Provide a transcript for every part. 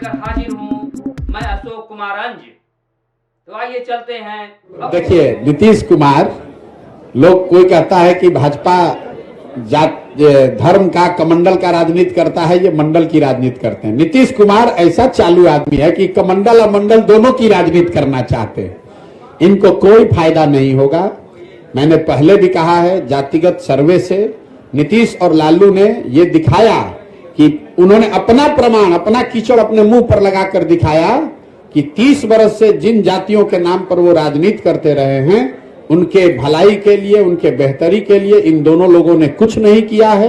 लेकर हाजिर हूँ मैं अशोक कुमार अंज। तो आइए चलते हैं। देखिए, नीतीश कुमार, लोग कोई कहता है कि भाजपा जात धर्म का कमंडल का राजनीति करता है, ये मंडल की राजनीति करते हैं। नीतीश कुमार ऐसा चालू आदमी है कि कमंडल और मंडल दोनों की राजनीति करना चाहते हैं। इनको कोई फायदा नहीं होगा। मैंने पहले भी कहा है, जातिगत सर्वे से नीतीश और लालू ने ये दिखाया कि उन्होंने अपना प्रमाण, अपना कीचड़ अपने मुंह पर लगाकर दिखाया कि 30 वर्ष से जिन जातियों के नाम पर वो राजनीति करते रहे हैं, उनके भलाई के लिए, उनके बेहतरी के लिए इन दोनों लोगों ने कुछ नहीं किया है।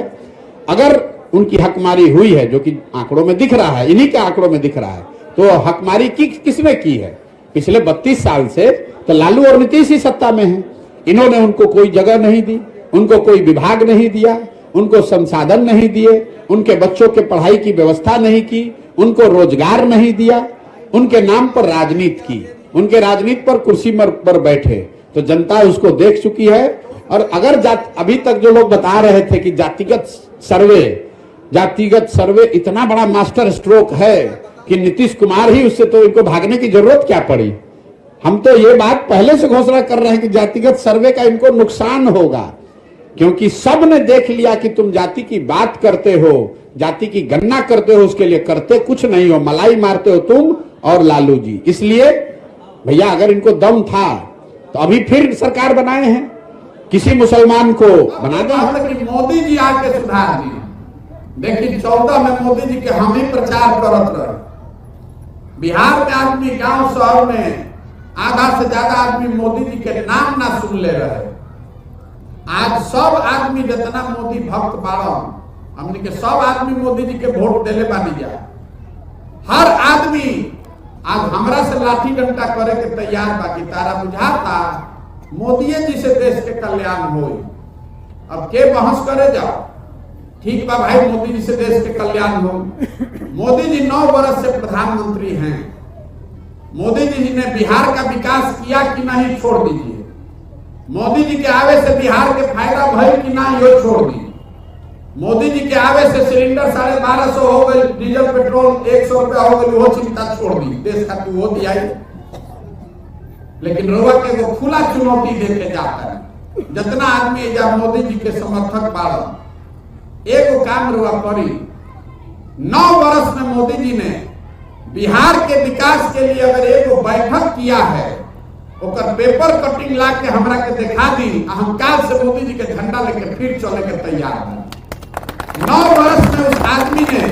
अगर उनकी हकमारी हुई है, जो कि आंकड़ों में दिख रहा है, इन्हीं के आंकड़ों में दिख रहा है, तो हकमारी किसने की है? पिछले 32 साल से तो लालू और नीतीश ही सत्ता में हैं। इन्होंने उनको कोई जगह नहीं दी, उनको कोई विभाग नहीं दिया, उनको संसाधन नहीं दिए, उनके बच्चों के पढ़ाई की व्यवस्था नहीं की, उनको रोजगार नहीं दिया, उनके नाम पर राजनीति की, उनके राजनीति पर कुर्सी पर बैठे। तो जनता उसको देख चुकी है। और अगर अभी तक जो लोग बता रहे थे कि जातिगत सर्वे इतना बड़ा मास्टर स्ट्रोक है कि नीतीश कुमार ही उससे, तो इनको भागने की जरूरत क्या पड़ी? हम तो ये बात पहले से घोषणा कर रहे हैं कि जातिगत सर्वे का इनको नुकसान होगा, क्योंकि सब ने देख लिया कि तुम जाति की बात करते हो, जाति की गणना करते हो, उसके लिए करते कुछ नहीं हो, मलाई मारते हो तुम और लालू जी। इसलिए भैया, अगर इनको दम था तो अभी फिर सरकार बनाए हैं, किसी मुसलमान को बना दें। मोदी जी आके सुधार दिए। देखिए, 14 में मोदी जी के हम ही प्रचार करत रहे। बिहार में आदमी, गांव शहर में आधा से ज्यादा आदमी मोदी जी के नाम ना सुन ले रहे। आज सब आदमी जितना मोदी भक्त बाड़न, हमने के सब आदमी मोदी जी के वोट देले बानी जा। हर आदमी आज हमरा से लाठी डंडा करे के तैयार बाकी। तारा बुझाता मोदी जी से देश के कल्याण होई। अब के बहस करे जाओ, ठीक बा भाई, मोदी जी से देश के कल्याण हो। मोदी जी 9 वर्ष से प्रधानमंत्री हैं। मोदी जी ने बिहार का विकास किया कि नहीं, छोड़ दीजिए। मोदी जी के आवे से बिहार के फायदा भइल कि ना, यो छोड़ दीजिए। मोदी जी के आवे से सिलेंडर 1250 हो गए, डीजल पेट्रोल 100 रुपया हो गए, वो चिंता छोड़ दी, देश का तू वो दिया। लेकिन रोवा के वो खुला चुनौती देके जाता है। जितना आदमी जब मोदी जी के समर्थक बाड़न, एक काम रोवा करी। 9 वर्ष में मोदी जी ने बिहार के विकास के लिए अगर एक बैठक किया है, ओकर पेपर कटिंग ला के हमरा के दिखा दी, अहंकार से मोदी जी के झंडा लेके फिर चले के तैयार है। 9 वर्ष में उस आदमी ने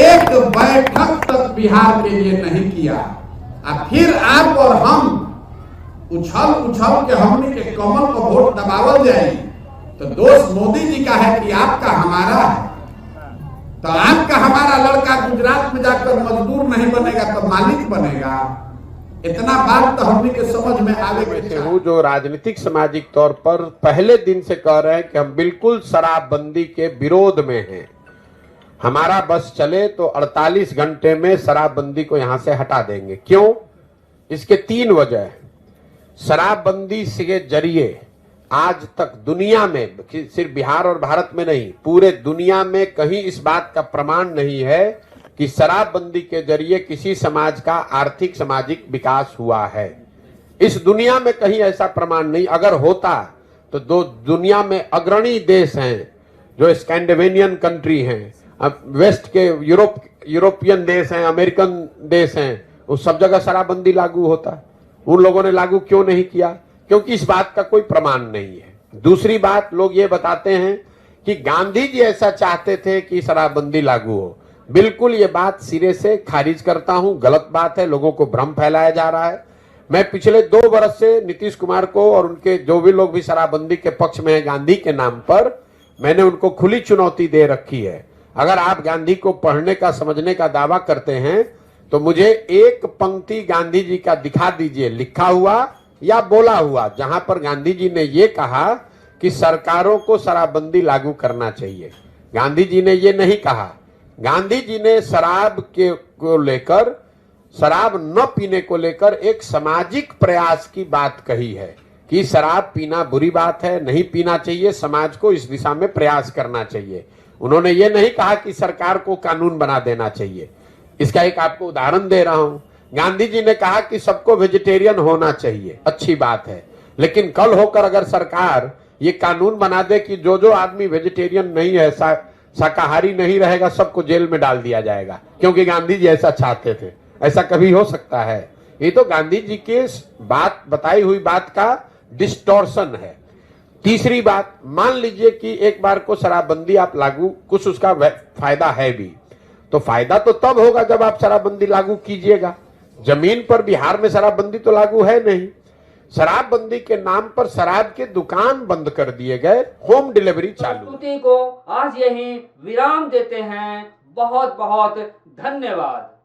एक बैठक तक बिहार के लिए नहीं किया। और फिर आप और हम उछल के हमने के कमल को वोट दबावल जाए, तो दोष मोदी जी का है कि आपका हमारा है। तो आपका हमारा लड़का गुजरात में जाकर मजदूर नहीं बनेगा तो मालिक बनेगा। इतना बात तो हमने के समझ में आवे के हूँ, जो राजनीतिक सामाजिक तौर पर पहले दिन से कह रहे हैं कि हम बिल्कुल शराबबंदी के विरोध में हैं। हमारा बस चले तो 48 घंटे में शराबबंदी को यहां से हटा देंगे। क्यों? इसके 3 वजह। शराबबंदी के जरिए आज तक दुनिया में, सिर्फ बिहार और भारत में नहीं, पूरे दुनिया में कहीं इस बात का प्रमाण नहीं है कि शराबबंदी के जरिए किसी समाज का आर्थिक सामाजिक विकास हुआ है। इस दुनिया में कहीं ऐसा प्रमाण नहीं। अगर होता तो दुनिया में अग्रणी देश हैं, जो स्कैंडिनेवियन कंट्री हैं, वेस्ट के यूरोपियन देश हैं, अमेरिकन देश हैं, उस सब जगह शराबबंदी लागू होता। उन लोगों ने लागू क्यों नहीं किया? क्योंकि इस बात का कोई प्रमाण नहीं है। दूसरी बात, लोग ये बताते हैं कि गांधी जी ऐसा चाहते थे कि शराबबंदी लागू हो। बिल्कुल ये बात सिरे से खारिज करता हूं, गलत बात है। लोगों को भ्रम फैलाया जा रहा है। मैं पिछले 2 वर्ष से नीतीश कुमार को और उनके जो भी लोग भी शराबबंदी के पक्ष में हैं गांधी के नाम पर, मैंने उनको खुली चुनौती दे रखी है। अगर आप गांधी को पढ़ने का, समझने का दावा करते हैं तो मुझे एक पंक्ति गांधी जी का दिखा दीजिए, लिखा हुआ या बोला हुआ, जहां पर गांधी जी ने ये कहा कि सरकारों को शराबबंदी लागू करना चाहिए। गांधी जी ने ये नहीं कहा। गांधी जी ने शराब को लेकर, शराब न पीने को लेकर एक सामाजिक प्रयास की बात कही है कि शराब पीना बुरी बात है, नहीं पीना चाहिए, समाज को इस दिशा में प्रयास करना चाहिए। उन्होंने ये नहीं कहा कि सरकार को कानून बना देना चाहिए। इसका एक आपको उदाहरण दे रहा हूं। गांधी जी ने कहा कि सबको वेजिटेरियन होना चाहिए, अच्छी बात है, लेकिन कल होकर अगर सरकार ये कानून बना दे कि जो जो आदमी वेजिटेरियन नहीं है, शाकाहारी नहीं रहेगा, सबको जेल में डाल दिया जाएगा, क्योंकि गांधी जी ऐसा चाहते थे, ऐसा कभी हो सकता है? ये तो गांधी जी के बात बताई हुई बात का डिस्टॉर्शन है। तीसरी बात, मान लीजिए कि एक बार को शराबबंदी आप लागू, कुछ उसका फायदा है भी, तो फायदा तो तब होगा जब आप शराबबंदी लागू कीजिएगा। जमीन पर बिहार में शराबबंदी तो लागू है नहीं। शराबबंदी के नाम पर शराब के दुकान बंद कर दिए गए, होम डिलीवरी चालू। प्रस्तुति को आज यही विराम देते हैं। बहुत बहुत धन्यवाद।